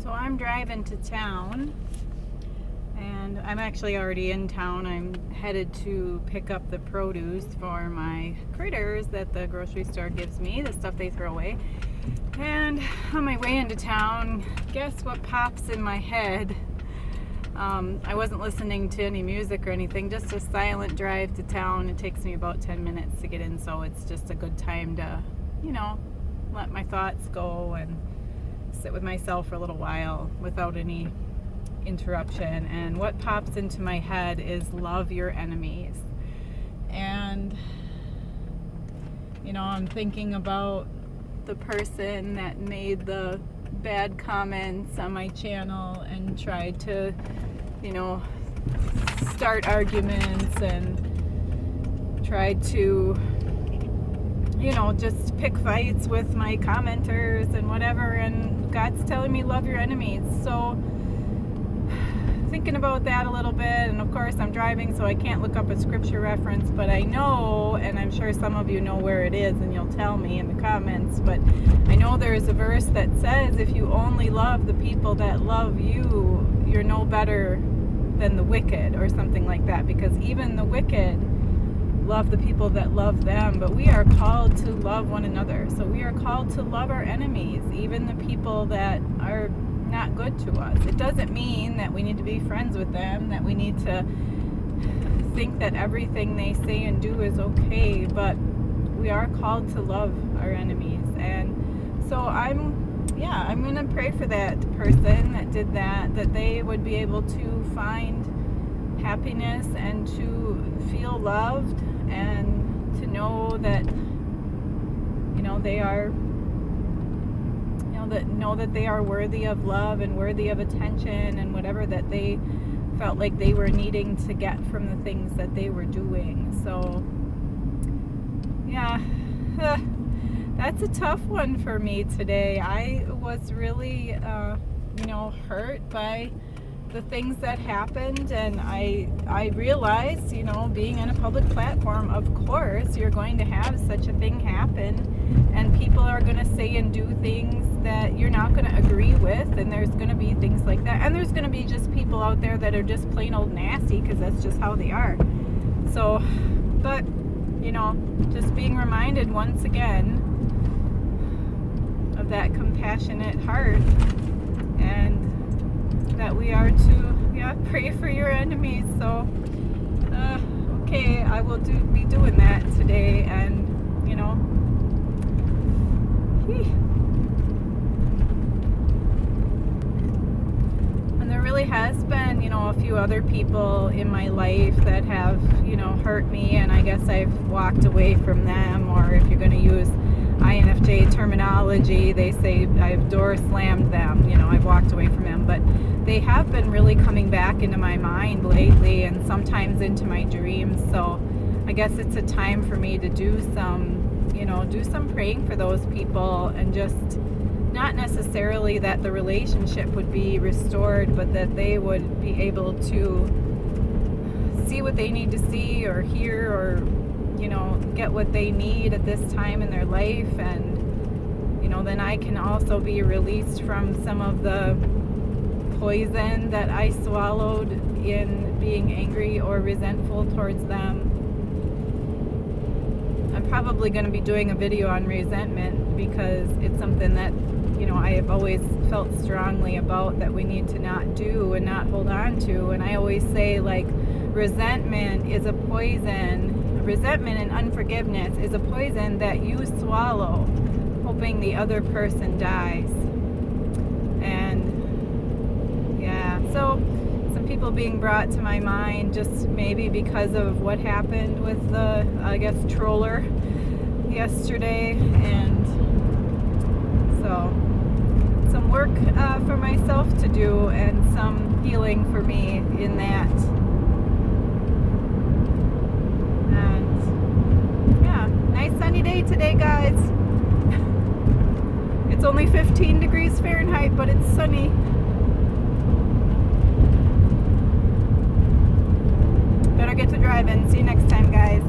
So I'm driving to town, and I'm actually already in town. I'm headed to pick up the produce for my critters that the grocery store gives me, the stuff they throw away. And on my way into town, guess what pops in my head? I wasn't listening to any music or anything, just a silent drive to town. It takes me about 10 minutes to get in, so it's just a good time to, let my thoughts go and sit with myself for a little while without any interruption. And what pops into my head is love your enemies. And I'm thinking about the person that made the bad comments on my channel and tried to start arguments and tried to just pick fights with my commenters and whatever, and God's telling me love your enemies. So thinking about that a little bit, and of course I'm driving, so I can't look up a scripture reference, but I know, and I'm sure some of you know where it is, and you'll tell me in the comments, but I know there's a verse that says if you only love the people that love you, you're no better than the wicked, or something like that, because even the wicked love the people that love them. But we are called to love one another. So we are called to love our enemies, even the people that are not good to us. It doesn't mean that we need to be friends with them, that we need to think that everything they say and do is okay, but we are called to love our enemies. And so I'm going to pray for that person that did that they would be able to find happiness and to feel loved, and to know that they are that they are worthy of love and worthy of attention and whatever that they felt like they were needing to get from the things that they were doing. So that's a tough one for me today. I was really hurt by the things that happened, and I realized, being on a public platform, of course you're going to have such a thing happen, and people are going to say and do things that you're not going to agree with, and there's going to be things like that, and there's going to be just people out there that are just plain old nasty, because that's just how they are. So, but just being reminded once again of that compassionate heart, and that we are to pray for your enemies. So okay, I will be doing that today. And and there really has been a few other people in my life that have hurt me, and I guess I've walked away from them, or if you're going to use INFJ terminology, they say I've door slammed them. I've walked away from them, but they have been really coming back into my mind lately, and sometimes into my dreams. So I guess it's a time for me to do some praying for those people, and just not necessarily that the relationship would be restored, but that they would be able to see what they need to see, or hear, or get what they need at this time in their life. And then I can also be released from some of the poison that I swallowed in being angry or resentful towards them. I'm probably going to be doing a video on resentment, because it's something that I have always felt strongly about, that we need to not do and not hold on to. And I always say, like, resentment is a poison. Resentment and unforgiveness is a poison that you swallow, hoping the other person dies. And so some people being brought to my mind, just maybe because of what happened with the, troller yesterday. And so some work for myself to do, and some healing for me in that. Nice sunny day today, guys. It's only 15 degrees Fahrenheit, but it's sunny. Better get to driving. See you next time, guys.